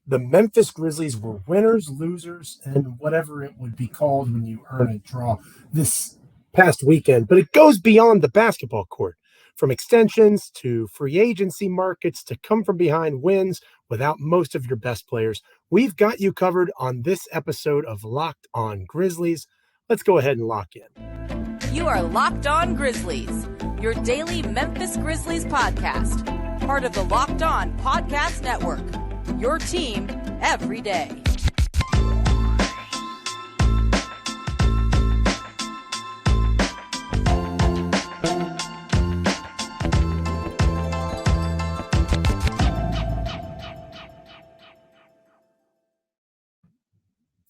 The Memphis Grizzlies were winners, losers, and whatever it would be called when you earn a draw this past weekend. But it goes beyond the basketball court, from extensions to free agency markets to come from behind wins without most of your best players. We've got you covered on this episode of Locked On Grizzlies. Let's go ahead and lock in. You are Locked On Grizzlies, your daily Memphis Grizzlies podcast, part of the Locked On Podcast Network. Your team every day.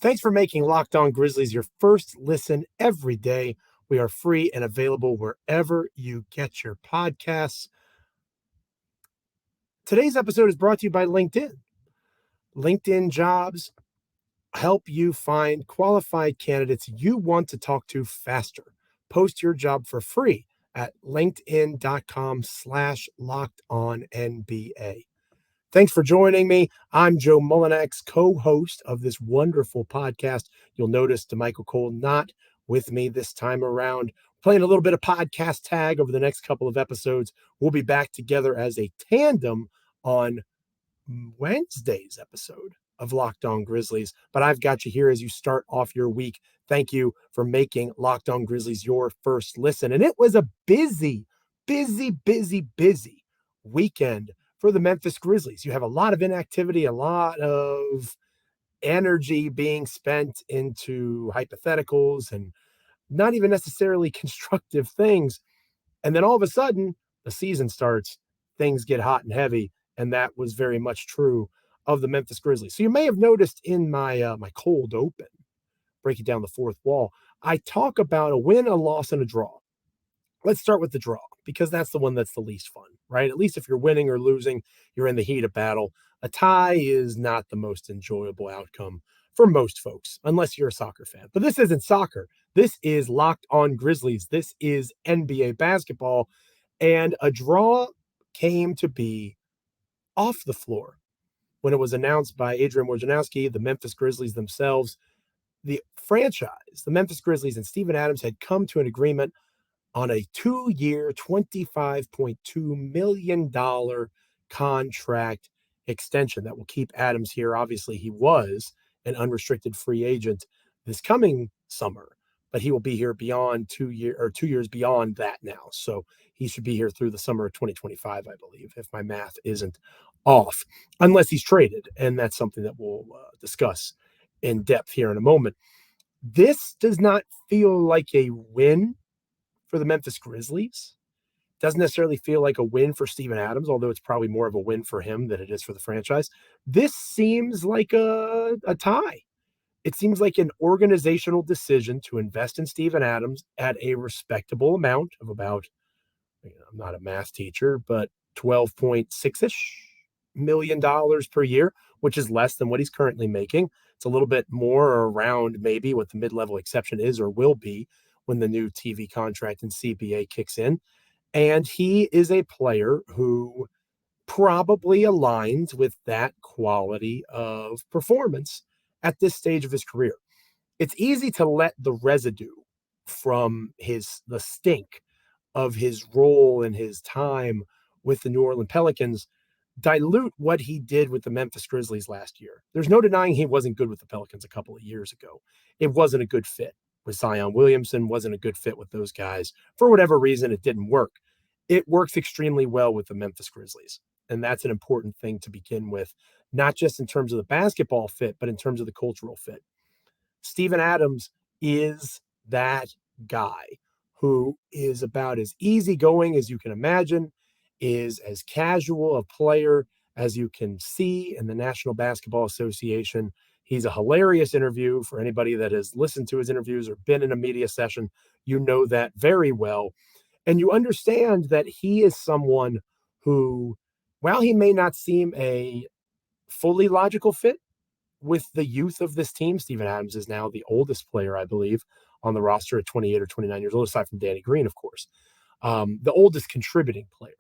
Thanks for making Locked On Grizzlies your first listen every day. We are free and available wherever you get your podcasts. Today's episode is brought to you by LinkedIn. LinkedIn Jobs help you find qualified candidates you want to talk to faster. Post your job for free at linkedin.com/lockedonnba. Thanks for joining me. I'm Joe Mullinax, co-host of this wonderful podcast. You'll notice DeMichael Cole not with me this time around. Playing a little bit of podcast tag over the next couple of episodes. We'll be back together as a tandem on Wednesday's episode of Locked On Grizzlies, but I've got you here as you start off your week. Thank you for making Locked On Grizzlies your first listen. And it was a busy weekend for the Memphis Grizzlies. You have a lot of inactivity, a lot of energy being spent into hypotheticals and not even necessarily constructive things. And then all of a sudden, the season starts, things get hot and heavy. And that was very much true of the Memphis Grizzlies. So you may have noticed in my my cold open, breaking down the fourth wall, I talk about a win, a loss, and a draw. Let's start with the draw, because that's the one that's the least fun, right? At least if you're winning or losing, you're in the heat of battle. A tie is not the most enjoyable outcome for most folks, unless you're a soccer fan. But this isn't soccer. This is Locked On Grizzlies. This is NBA basketball. And a draw came to be off the floor when it was announced by Adrian Wojnarowski, the Memphis Grizzlies themselves. The franchise, the Memphis Grizzlies and Steven Adams had come to an agreement on a 2-year, $25.2 million contract extension that will keep Adams here. Obviously, he was an unrestricted free agent this coming summer, but he will be here beyond 2 years beyond that now. So he should be here through the summer of 2025, I believe, if my math isn't off, unless he's traded. And that's something that we'll discuss in depth here in a moment. This does not feel like a win for the Memphis Grizzlies. Doesn't necessarily feel like a win for Steven Adams, although it's probably more of a win for him than it is for the franchise. This seems like a tie. It seems like an organizational decision to invest in Steven Adams at a respectable amount of about, I'm not a math teacher, but $12.6-ish million per year, which is less than what he's currently making. It's a little bit more around maybe what the mid-level exception is or will be when the new TV contract and CBA kicks in. And he is a player who probably aligns with that quality of performance at this stage of his career. It's easy to let the residue from the stink of his role and his time with the New Orleans Pelicans dilute what he did with the Memphis Grizzlies last year. There's no denying he wasn't good with the Pelicans a couple of years ago. It wasn't a good fit with Zion Williamson, wasn't a good fit with those guys. For whatever reason, it didn't work. It works extremely well with the Memphis Grizzlies. And that's an important thing to begin with, not just in terms of the basketball fit, but in terms of the cultural fit. Steven Adams is that guy who is about as easygoing as you can imagine, is as casual a player as you can see in the National Basketball Association. He's a hilarious interview. For anybody that has listened to his interviews or been in a media session, you know that very well. And you understand that he is someone who, while he may not seem a fully logical fit with the youth of this team, Steven Adams is now the oldest player, I believe, on the roster at 28 or 29 years old, aside from Danny Green, of course. The oldest contributing player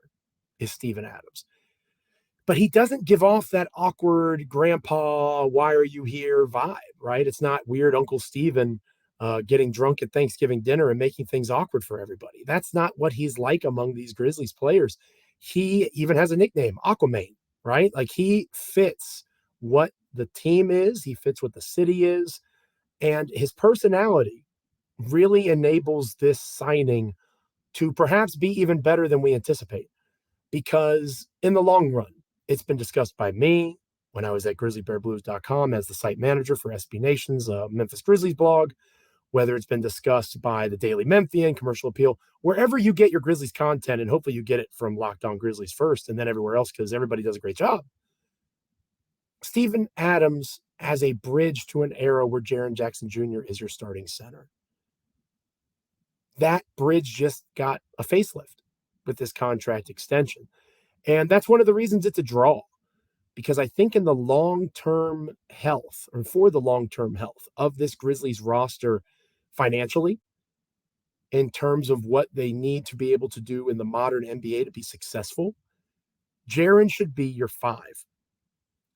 is Steven Adams. but he doesn't give off that awkward grandpa, why are you here vibe, right? It's not weird Uncle Steven getting drunk at Thanksgiving dinner and making things awkward for everybody. That's not what he's like among these Grizzlies players. He even has a nickname, Aquaman, right? Like he fits what the team is, he fits what the city is, and his personality really enables this signing to perhaps be even better than we anticipate. Because in the long run, it's been discussed by me when I was at grizzlybearblues.com as the site manager for SB Nation's Memphis Grizzlies blog, whether it's been discussed by the Daily Memphian, Commercial Appeal, wherever you get your Grizzlies content, and hopefully you get it from Locked On Grizzlies first and then everywhere else because everybody does a great job. Steven Adams has a bridge to an era where Jaren Jackson Jr. is your starting center. That bridge just got a facelift with this contract extension. And that's one of the reasons it's a draw, because I think in the long-term health, or for the long-term health of this Grizzlies roster financially, in terms of what they need to be able to do in the modern NBA to be successful, Jaren should be your 5.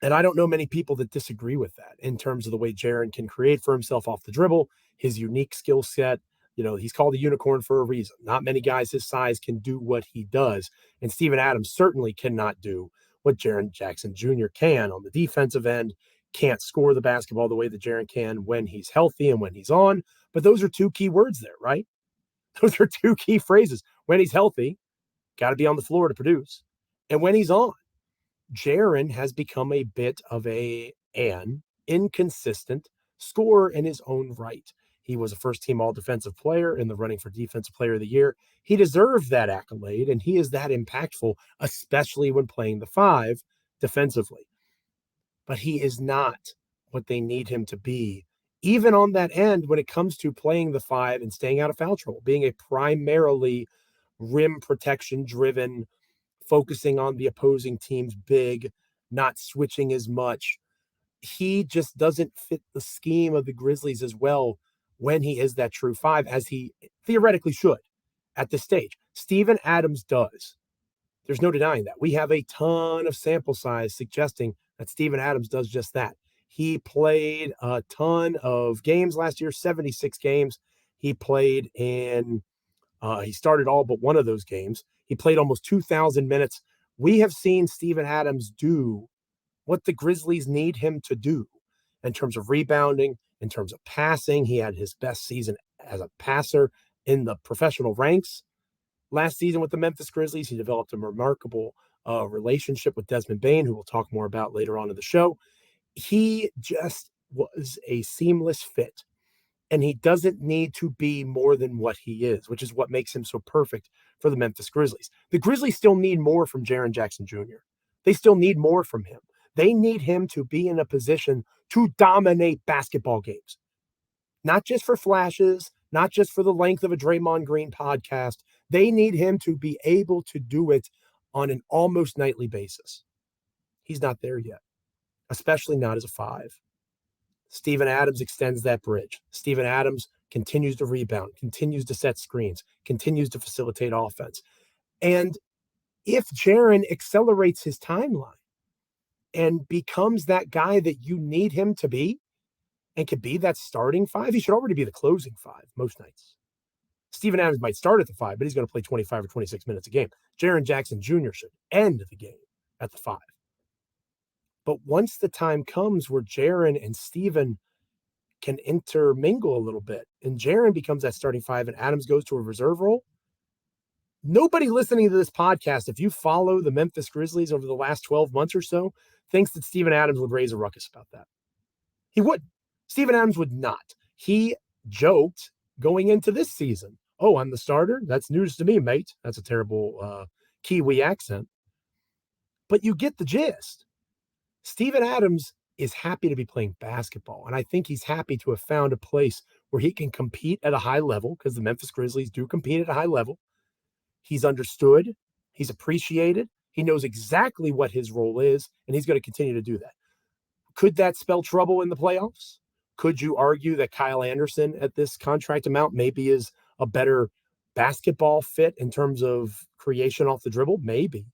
And I don't know many people that disagree with that in terms of the way Jaren can create for himself off the dribble, his unique skill set. You know, he's called a unicorn for a reason. Not many guys his size can do what he does. And Steven Adams certainly cannot do what Jaren Jackson Jr. can on the defensive end, can't score the basketball the way that Jaren can when he's healthy and when he's on. But those are two key words there, right? Those are two key phrases. When he's healthy, got to be on the floor to produce. And when he's on, Jaren has become a bit of an inconsistent scorer in his own right. He was a first-team all-defensive player in the running for Defensive Player of the Year. He deserved that accolade, and he is that impactful, especially when playing the 5 defensively. But he is not what they need him to be, even on that end when it comes to playing the 5 and staying out of foul trouble, being a primarily rim protection-driven, focusing on the opposing team's big, not switching as much. He just doesn't fit the scheme of the Grizzlies as well when he is that true 5, as he theoretically should at this stage. Steven Adams does. There's no denying that. We have a ton of sample size suggesting that Steven Adams does just that. He played a ton of games last year, 76 games. He played in, he started all but one of those games. He played almost 2,000 minutes. We have seen Steven Adams do what the Grizzlies need him to do in terms of rebounding, in terms of passing. He had his best season as a passer in the professional ranks last season with the Memphis Grizzlies. He developed a remarkable relationship with Desmond Bane, who we'll talk more about later on in the show. He just was a seamless fit, and he doesn't need to be more than what he is, which is what makes him so perfect for the Memphis Grizzlies. The Grizzlies still need more from Jaren Jackson Jr. They still need more from him. They need him to be in a position to dominate basketball games, not just for flashes, not just for the length of a Draymond Green podcast. They need him to be able to do it on an almost nightly basis. He's not there yet, especially not as a 5. Steven Adams extends that bridge. Steven Adams continues to rebound, continues to set screens, continues to facilitate offense. And if Jaren accelerates his timeline and becomes that guy that you need him to be and can be that starting 5, he should already be the closing 5 most nights. Steven Adams might start at the 5, but he's going to play 25 or 26 minutes a game. Jaren Jackson Jr. should end the game at the 5. But once the time comes where Jaren and Steven can intermingle a little bit, and Jaren becomes that starting 5 and Adams goes to a reserve role, nobody listening to this podcast, if you follow the Memphis Grizzlies over the last 12 months or so, thinks that Steven Adams would raise a ruckus about that. He wouldn't. Steven Adams would not. He joked going into this season, "Oh, I'm the starter? That's news to me, mate." That's a terrible Kiwi accent. But you get the gist. Steven Adams is happy to be playing basketball, and I think he's happy to have found a place where he can compete at a high level, because the Memphis Grizzlies do compete at a high level. He's understood. He's appreciated. He knows exactly what his role is, and he's going to continue to do that. Could that spell trouble in the playoffs? Could you argue that Kyle Anderson at this contract amount maybe is a better basketball fit in terms of creation off the dribble? Maybe.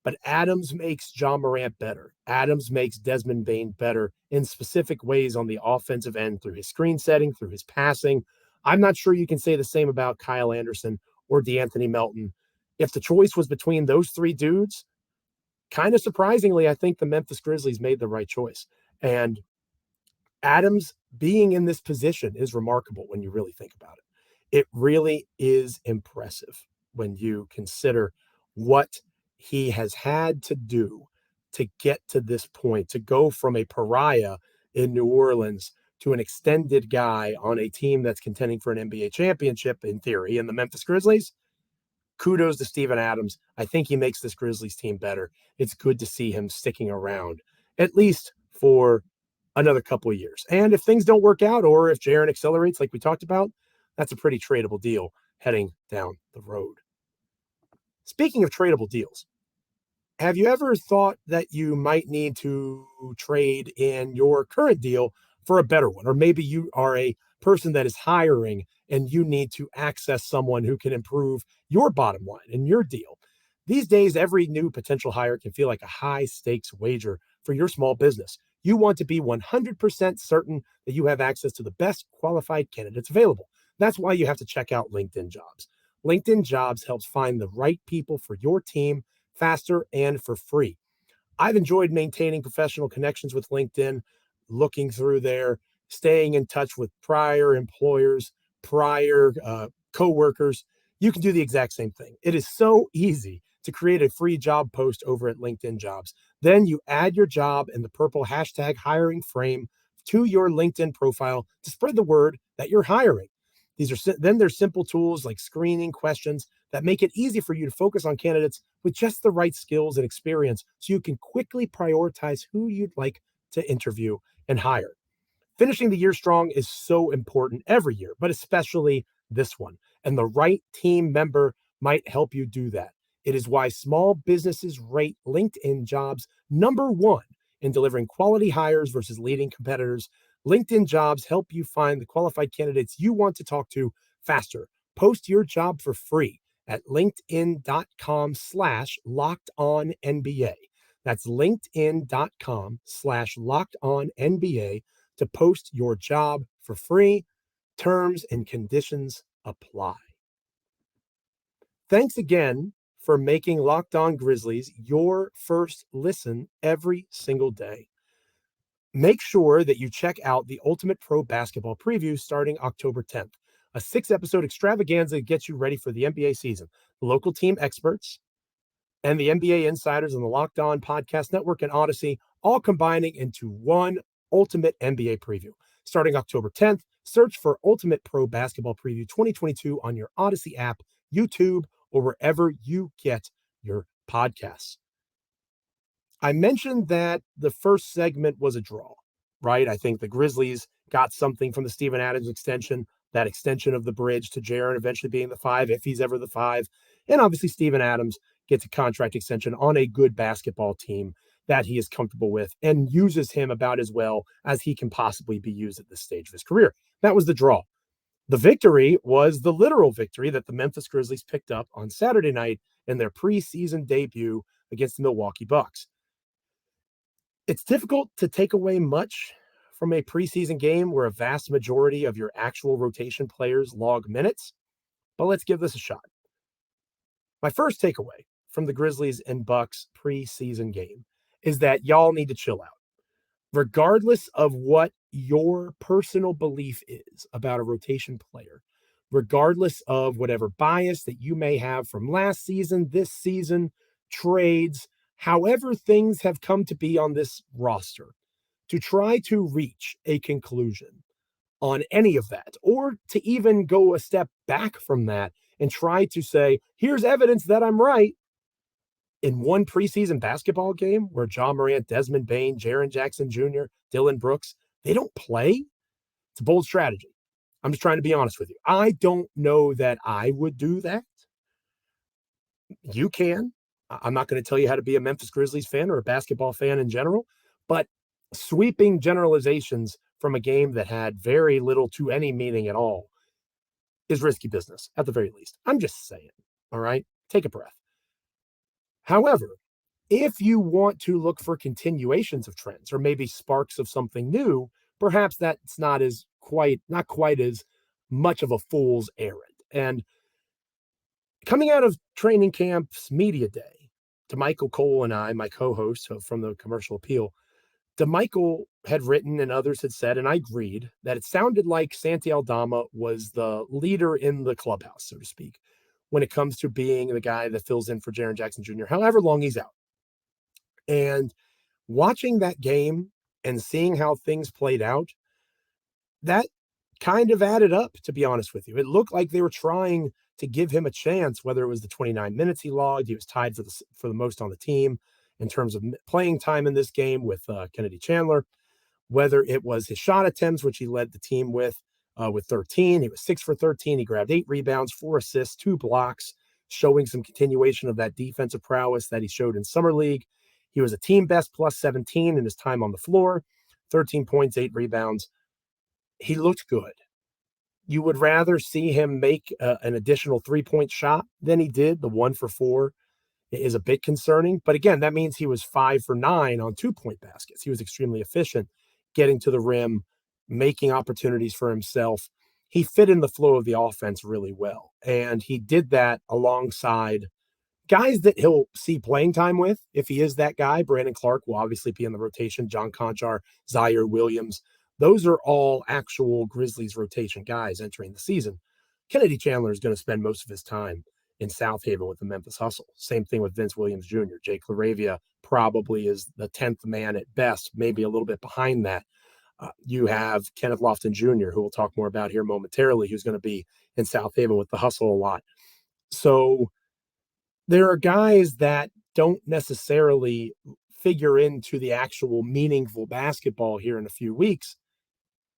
But Adams makes Ja Morant better. Adams makes Desmond Bane better in specific ways on the offensive end through his screen setting, through his passing. I'm not sure you can say the same about Kyle Anderson or DeAnthony Melton. If the choice was between those three dudes, kind of surprisingly, I think the Memphis Grizzlies made the right choice. And Adams being in this position is remarkable when you really think about it. It really is impressive when you consider what he has had to do to get to this point, to go from a pariah in New Orleans to an extended guy on a team that's contending for an NBA championship, in theory, in the Memphis Grizzlies. Kudos to Steven Adams. I think he makes this Grizzlies team better. It's good to see him sticking around, at least for another couple of years. And if things don't work out, or if Jaren accelerates like we talked about, that's a pretty tradable deal heading down the road. Speaking of tradable deals, have you ever thought that you might need to trade in your current deal for a better one? Or maybe you are a person that is hiring and you need to access someone who can improve your bottom line in your deal. These days, every new potential hire can feel like a high stakes wager for your small business. You want to be 100% certain that you have access to the best qualified candidates available. That's why you have to check out LinkedIn Jobs. LinkedIn Jobs helps find the right people for your team faster and for free. I've enjoyed maintaining professional connections with LinkedIn, looking through there, staying in touch with prior employers, prior coworkers. You can do the exact same thing. It is so easy to create a free job post over at LinkedIn Jobs. Then you add your job in the purple hashtag hiring frame to your LinkedIn profile to spread the word that you're hiring. There's simple tools like screening questions that make it easy for you to focus on candidates with just the right skills and experience so you can quickly prioritize who you'd like to interview and hire. Finishing the year strong is so important every year, but especially this one. And the right team member might help you do that. It is why small businesses rate LinkedIn Jobs #1 in delivering quality hires versus leading competitors. LinkedIn Jobs help you find the qualified candidates you want to talk to faster. Post your job for free at linkedin.com/lockedonnba. That's linkedin.com/lockedonnba to post your job for free. Terms and conditions apply. Thanks again for making Locked On Grizzlies your first listen every single day. Make sure that you check out the Ultimate Pro Basketball Preview starting October 10th, a 6-episode extravaganza that gets you ready for the NBA season. The local team experts and the NBA insiders on the Locked On Podcast Network and Odyssey all combining into one ultimate NBA preview. Starting October 10th, search for Ultimate Pro Basketball Preview 2022 on your Odyssey app, YouTube, or wherever you get your podcasts. I mentioned that the first segment was a draw, right? I think the Grizzlies got something from the Steven Adams extension, that extension of the bridge to Jaren eventually being the 5, if he's ever the 5. And obviously Steven Adams gets a contract extension on a good basketball team that he is comfortable with and uses him about as well as he can possibly be used at this stage of his career. That was the draw. The victory was the literal victory that the Memphis Grizzlies picked up on Saturday night in their preseason debut against the Milwaukee Bucks. It's difficult to take away much from a preseason game where a vast majority of your actual rotation players log minutes, but let's give this a shot. My first takeaway from the Grizzlies and Bucks preseason game is that y'all need to chill out. Regardless of what your personal belief is about a rotation player, regardless of whatever bias that you may have from last season, this season, trades, however things have come to be on this roster, to try to reach a conclusion on any of that, or to even go a step back from that and try to say, here's evidence that I'm right. In one preseason basketball game where Ja Morant, Desmond Bane, Jaren Jackson Jr., Dylan Brooks, they don't play, it's a bold strategy. I'm just trying to be honest with you. I don't know that I would do that. You can. I'm not going to tell you how to be a Memphis Grizzlies fan or a basketball fan in general, but sweeping generalizations from a game that had very little to any meaning at all is risky business, at the very least. I'm just saying, all right? Take a breath. However, If you want to look for continuations of trends or maybe sparks of something new, perhaps that's not quite as much of a fool's errand. And coming out of training camp's media day, DeMichael Cole and I, my co-host from the Commercial Appeal, DeMichael had written and others had said, and I agreed, that it sounded like Santi Aldama was the leader in the clubhouse, so to speak, when it comes to being the guy that fills in for Jaren Jackson Jr., however long he's out. And watching that game and seeing how things played out, that kind of added up, to be honest with you. It looked like they were trying to give him a chance, whether it was the 29 minutes he logged. He was tied for the most on the team in terms of playing time in this game with Kennedy Chandler, whether it was his shot attempts, which he led the team with 13. He was 6 for 13. He grabbed 8 rebounds, 4 assists, 2 blocks, showing some continuation of that defensive prowess that he showed in Summer League. He was a team best plus 17 in his time on the floor, 13 points, 8 rebounds. He looked good. You would rather see him make an additional 3-point shot than he did. The 1 for 4 is a bit concerning. But again, that means he was 5 for 9 on 2-point baskets. He was extremely efficient, getting to the rim, making opportunities for himself. He fit in the flow of the offense really well. And he did that alongside guys that he'll see playing time with. If he is that guy, Brandon Clark will obviously be in the rotation. John Conchar, Zaire Williams. Those are all actual Grizzlies rotation guys entering the season. Kennedy Chandler is going to spend most of his time in South Haven with the Memphis Hustle. Same thing with Vince Williams Jr. Jake Laravia probably is the 10th man at best, maybe a little bit behind that. You have Kenneth Lofton Jr., who we'll talk more about here momentarily, who's going to be in South Haven with the Hustle a lot. So there are guys that don't necessarily figure into the actual meaningful basketball here in a few weeks,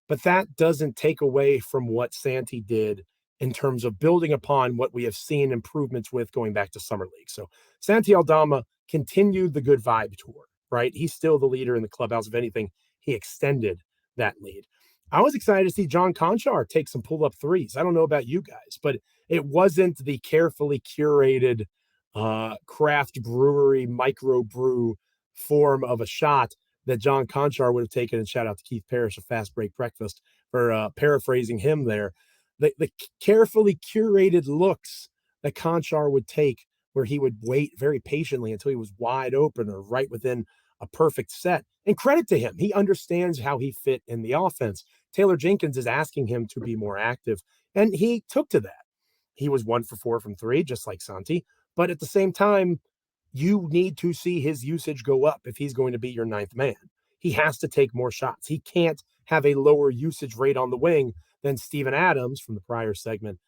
but that doesn't take away from what Santi did in terms of building upon what we have seen improvements with going back to Summer League. So Santi Aldama continued the good vibe tour, right? He's still the leader in the clubhouse. If anything, he extended that lead. I was excited to see John Conchar take some pull-up threes. I don't know about you guys, but it wasn't the carefully curated craft brewery microbrew form of a shot that John Conchar would have taken. And shout out to Keith Parrish of Fast Break Breakfast for paraphrasing him there. The carefully curated looks that Conchar would take, where he would wait very patiently until he was wide open or right within a perfect set. And credit to him. He understands how he fit in the offense. Taylor Jenkins is asking him to be more active, and he took to that. He was 1 for 4 from 3, just like Santi. But at the same time, you need to see his usage go up if he's going to be your 9th man. He has to take more shots. He can't have a lower usage rate on the wing than Steven Adams from the prior segment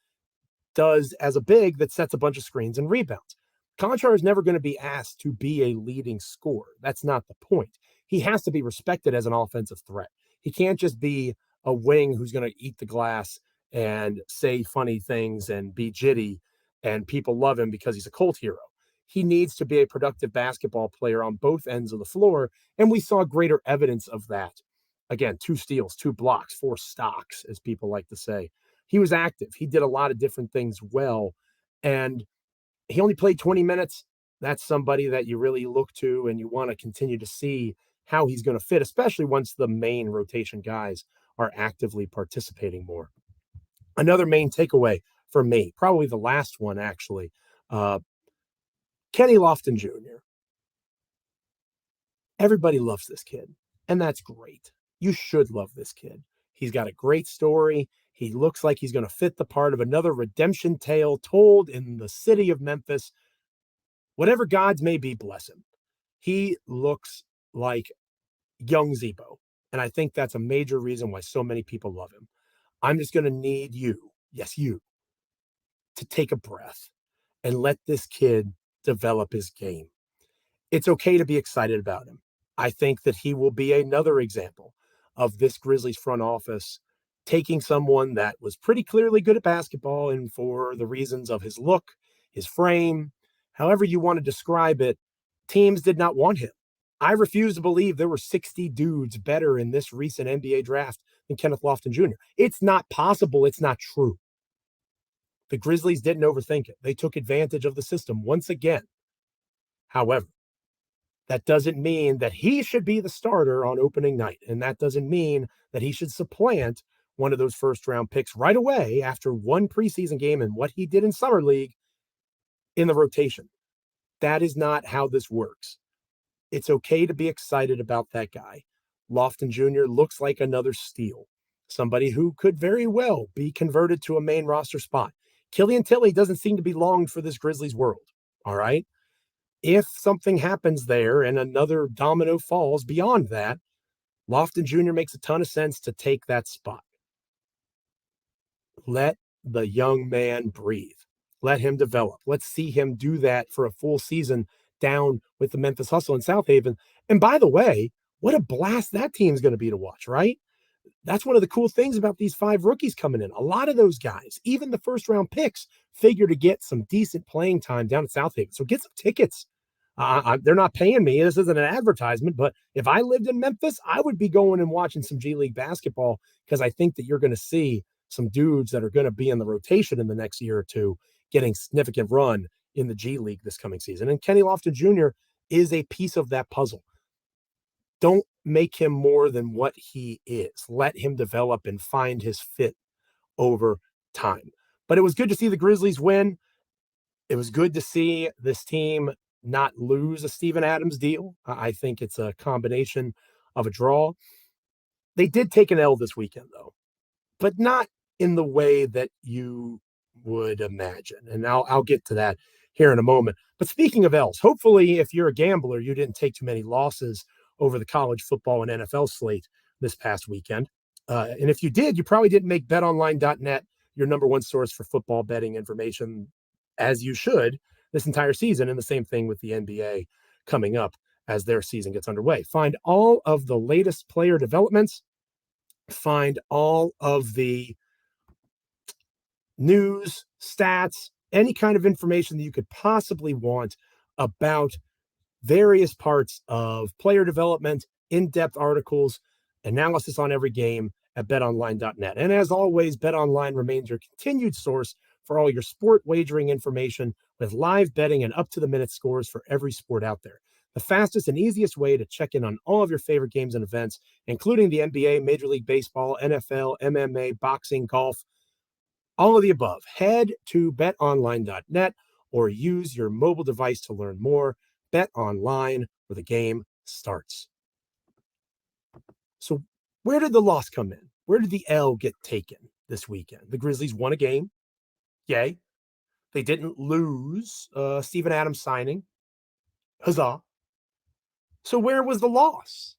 does as a big that sets a bunch of screens and rebounds. Conchar is never going to be asked to be a leading scorer. That's not the point. He has to be respected as an offensive threat. He can't just be a wing who's going to eat the glass and say funny things and be jitty and people love him because he's a cult hero. He needs to be a productive basketball player on both ends of the floor, and we saw greater evidence of that. Again, 2 steals, 2 blocks, 4 stocks, as people like to say. He was active. He did a lot of different things well, and he only played 20 minutes. That's somebody that you really look to and you want to continue to see how he's going to fit, especially once the main rotation guys are actively participating more. Another main takeaway for me, probably the last one actually, Kenny Lofton Jr. Everybody loves this kid, and that's great. You should love this kid. He's got a great story. He looks like he's going to fit the part of another redemption tale told in the city of Memphis. Whatever gods may be, bless him. He looks like young Zebo, and I think that's a major reason why so many people love him. I'm just going to need you, yes, you, to take a breath and let this kid develop his game. It's okay to be excited about him. I think that he will be another example of this Grizzlies front office taking someone that was pretty clearly good at basketball, and for the reasons of his look, his frame, however you want to describe it, teams did not want him. I refuse to believe there were 60 dudes better in this recent NBA draft than Kenneth Lofton Jr. It's not possible. It's not true. The Grizzlies didn't overthink it. They took advantage of the system once again. However, That doesn't mean that he should be the starter on opening night. And that doesn't mean that he should supplant one of those first round picks right away after one preseason game and what he did in Summer League in the rotation. That is not how this works. It's okay to be excited about that guy. Lofton Jr. looks like another steal, somebody who could very well be converted to a main roster spot. Killian Tilly doesn't seem to be longed for this Grizzlies world. All right. If something happens there and another domino falls beyond that, Lofton Jr. makes a ton of sense to take that spot. Let the young man breathe. Let him develop. Let's see him do that for a full season down with the Memphis Hustle in South Haven. And by the way, what a blast that team's going to be to watch, right? That's one of the cool things about these 5 rookies coming in. A lot of those guys, even the first round picks, figure to get some decent playing time down at South Haven. So get some tickets. They're not paying me. This isn't an advertisement, but if I lived in Memphis, I would be going and watching some G League basketball because I think that you're going to see some dudes that are going to be in the rotation in the next year or two getting significant run in the G League this coming season. And Kenny Lofton Jr. is a piece of that puzzle. Don't make him more than what he is. Let him develop and find his fit over time. But it was good to see the Grizzlies win. It was good to see this team not lose a Steven Adams deal. I think it's a combination of a draw. They did take an L this weekend, though, but not in the way that you would imagine. And I'll get to that here in a moment. But speaking of L's, hopefully if you're a gambler, you didn't take too many losses over the college football and NFL slate this past weekend. And if you did, you probably didn't make betonline.net your number one source for football betting information, as you should, this entire season. And the same thing with the NBA coming up as their season gets underway. Find all of the latest player developments. Find all of the news, stats, any kind of information that you could possibly want about various parts of player development, in-depth articles, analysis on every game at betonline.net. And as always, BetOnline remains your continued source for all your sport wagering information with live betting and up-to-the-minute scores for every sport out there. The fastest and easiest way to check in on all of your favorite games and events, including the NBA, Major League Baseball, NFL, MMA, boxing, golf, all of the above. Head to betonline.net or use your mobile device to learn more. Bet online, where the game starts. So where did the loss come in? Where did the L get taken this weekend? The Grizzlies won a game. Yay. They didn't lose Steven Adams signing. Huzzah. So where was the loss?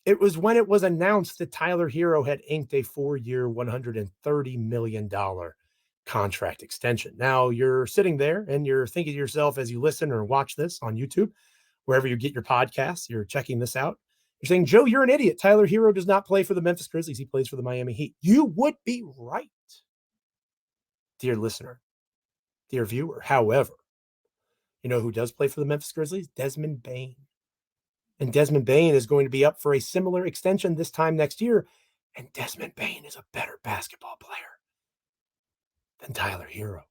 It was when it was announced that Tyler Hero had inked a 4-year, $130 million contract extension. Now you're sitting there and you're thinking to yourself as you listen or watch this on YouTube, wherever you get your podcasts, you're checking this out. You're saying, Joe, you're an idiot. Tyler Hero does not play for the Memphis Grizzlies. He plays for the Miami Heat. You would be right, dear listener, dear viewer. However, you know who does play for the Memphis Grizzlies? Desmond Bane. And Desmond Bane is going to be up for a similar extension this time next year. And Desmond Bane is a better basketball player than Tyler Hero.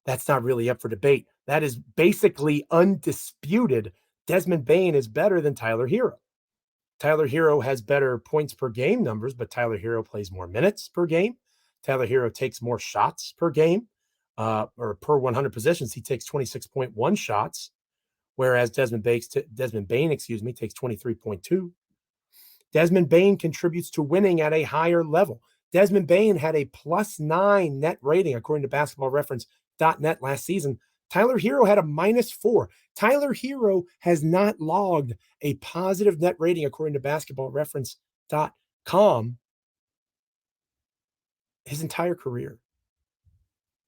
That's not really up for debate. That is basically undisputed. Desmond Bane is better than Tyler Hero. Tyler Hero has better points per game numbers, but Tyler Hero plays more minutes per game. Tyler Hero takes more shots per game, or per 100 possessions. He takes 26.1 shots, whereas Desmond Bane, takes 23.2. Desmond Bane contributes to winning at a higher level. Desmond Bane had a +9 net rating, according to basketballreference.net last season. Tyler Hero had a -4. Tyler Hero has not logged a positive net rating, according to basketballreference.com, his entire career.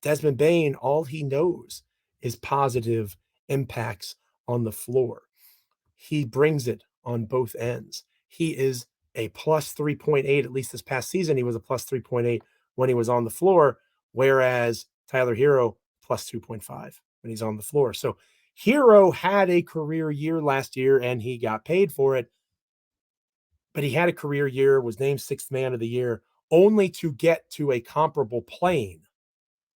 Desmond Bane, all he knows is positive impacts on the floor. He brings it on both ends. He is a +3.8, at least this past season. He was a +3.8 when he was on the floor, whereas Tyler Hero +2.5 when he's on the floor. So Hero had a career year last year and he got paid for it, but he had a career year, was named 6th man of the year, only to get to a comparable plane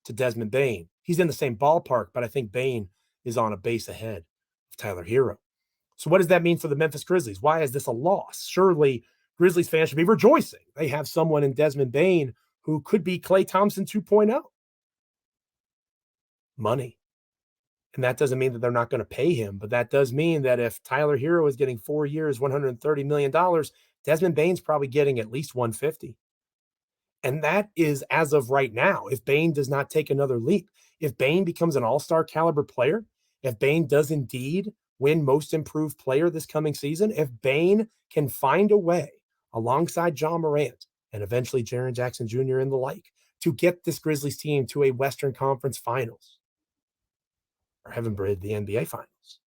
to Desmond Bane. He's in the same ballpark, but I think Bane is on a base ahead of Tyler Hero. So what does that mean for the Memphis Grizzlies? Why is this a loss? Surely Grizzlies fans should be rejoicing. They have someone in Desmond Bane who could be Klay Thompson 2.0. Money. And that doesn't mean that they're not going to pay him, but that does mean that if Tyler Hero is getting 4 years, $130 million, Desmond Bane's probably getting at least 150. And that is as of right now. If Bane does not take another leap, if Bane becomes an all-star caliber player, if Bane does indeed win most improved player this coming season, if Bane can find a way alongside Ja Morant and eventually Jaren Jackson Jr. and the like to get this Grizzlies team to a Western Conference Finals, or heaven forbid, the NBA Finals,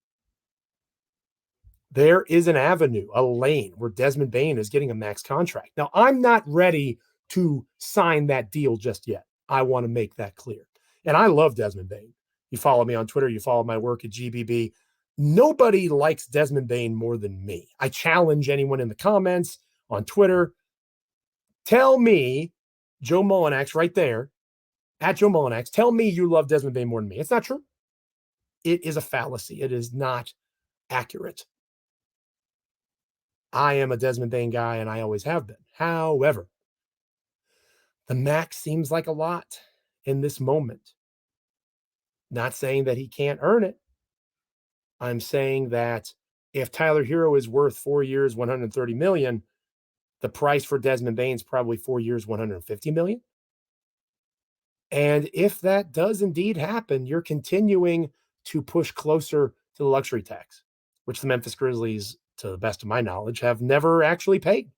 there is an avenue, a lane where Desmond Bane is getting a max contract. Now, I'm not ready to sign that deal just yet. I want to make that clear. And I love Desmond Bane. You follow me on Twitter, you follow my work at GBB. Nobody likes Desmond Bane more than me. I challenge anyone in the comments on Twitter. Tell me, Joe Mullinax right there, at Joe Mullinax, tell me you love Desmond Bane more than me. It's not true. It is a fallacy. It is not accurate. I am a Desmond Bane guy, and I always have been. However, the max seems like a lot in this moment. Not saying that he can't earn it. I'm saying that if Tyler Hero is worth 4 years, $130 million, the price for Desmond Bane is probably 4 years, $150 million. And if that does indeed happen, you're continuing to push closer to the luxury tax, which the Memphis Grizzlies, to the best of my knowledge, have never actually paid.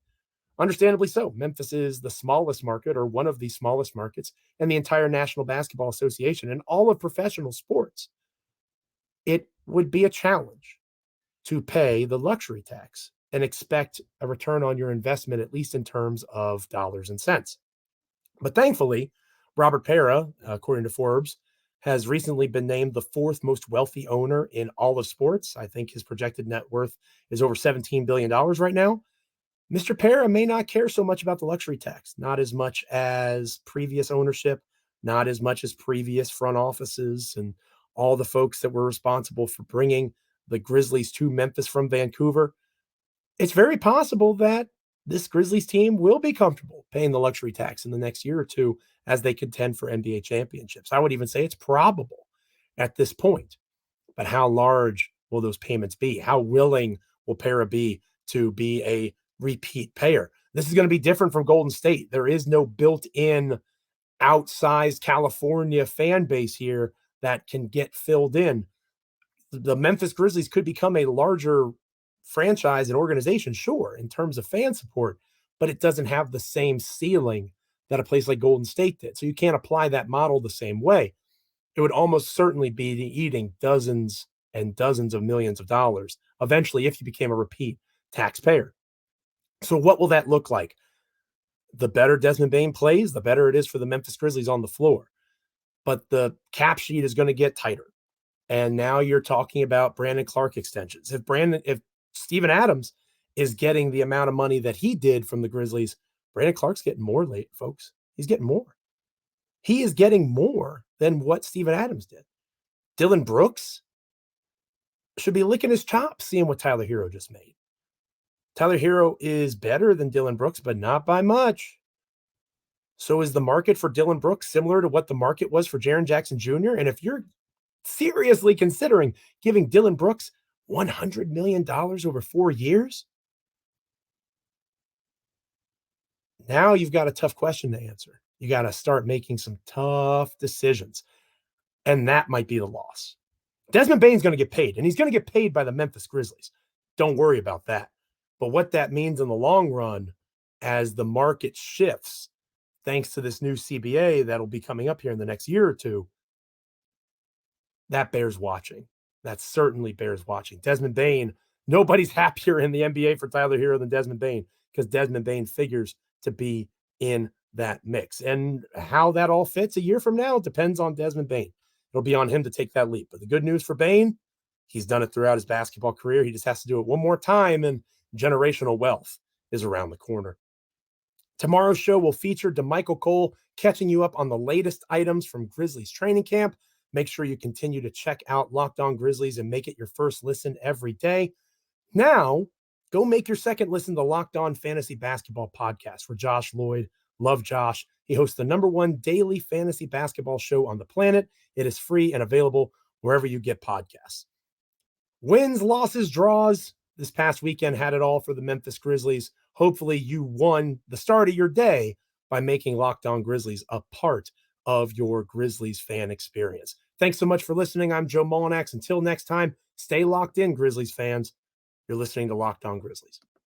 Understandably so. Memphis is the smallest market, or one of the smallest markets, in the entire National Basketball Association and all of professional sports. It would be a challenge to pay the luxury tax and expect a return on your investment, at least in terms of dollars and cents. But thankfully, Robert Pera, according to Forbes, has recently been named the 4th most wealthy owner in all of sports. I think his projected net worth is over $17 billion right now. Mr. Pera may not care so much about the luxury tax, not as much as previous ownership, not as much as previous front offices and all the folks that were responsible for bringing the Grizzlies to Memphis from Vancouver. It's very possible that this Grizzlies team will be comfortable paying the luxury tax in the next year or two as they contend for NBA championships. I would even say it's probable at this point. But how large will those payments be? How willing will Pera be to be a repeat payer? This is going to be different from Golden State. There is no built-in outsized California fan base here that can get filled in. The Memphis Grizzlies could become a larger franchise and organization, sure, in terms of fan support, but it doesn't have the same ceiling that a place like Golden State did. So you can't apply that model the same way. It would almost certainly be eating dozens and dozens of millions of dollars eventually if you became a repeat taxpayer. So what will that look like? The better Desmond Bane plays, the better it is for the Memphis Grizzlies on the floor. But the cap sheet is going to get tighter. And now you're talking about Brandon Clark extensions. If Steven Adams is getting the amount of money that he did from the Grizzlies, Brandon Clark's getting more late, folks. He's getting more. He is getting more than what Steven Adams did. Dillon Brooks should be licking his chops seeing what Tyler Hero just made. Tyler Hero is better than Dillon Brooks, but not by much. So is the market for Dillon Brooks similar to what the market was for Jaren Jackson Jr.? And if you're seriously considering giving Dillon Brooks $100 million over 4 years, now you've got a tough question to answer. You got to start making some tough decisions. And that might be the loss. Desmond Bane's going to get paid, and he's going to get paid by the Memphis Grizzlies. Don't worry about that. But what that means in the long run, as the market shifts, thanks to this new CBA that'll be coming up here in the next year or two, that bears watching. That certainly bears watching. Desmond Bane, nobody's happier in the NBA for Tyler Hero than Desmond Bane, because Desmond Bane figures to be in that mix. And how that all fits a year from now depends on Desmond Bane. It'll be on him to take that leap. But the good news for Bane, he's done it throughout his basketball career. He just has to do it one more time, and generational wealth is around the corner. Tomorrow's show will feature DeMichael Cole catching you up on the latest items from Grizzlies training camp. Make sure you continue to check out Locked On Grizzlies and make it your first listen every day. Now, go make your second listen to the Locked On Fantasy Basketball podcast, where Josh Lloyd, love Josh, he hosts the #1 daily fantasy basketball show on the planet. It is free and available wherever you get podcasts. Wins, losses, draws. This past weekend had it all for the Memphis Grizzlies. Hopefully you won the start of your day by making Locked On Grizzlies a part of your Grizzlies fan experience. Thanks so much for listening. I'm Joe Mullinax. Until next time, stay locked in, Grizzlies fans. You're listening to Locked On Grizzlies.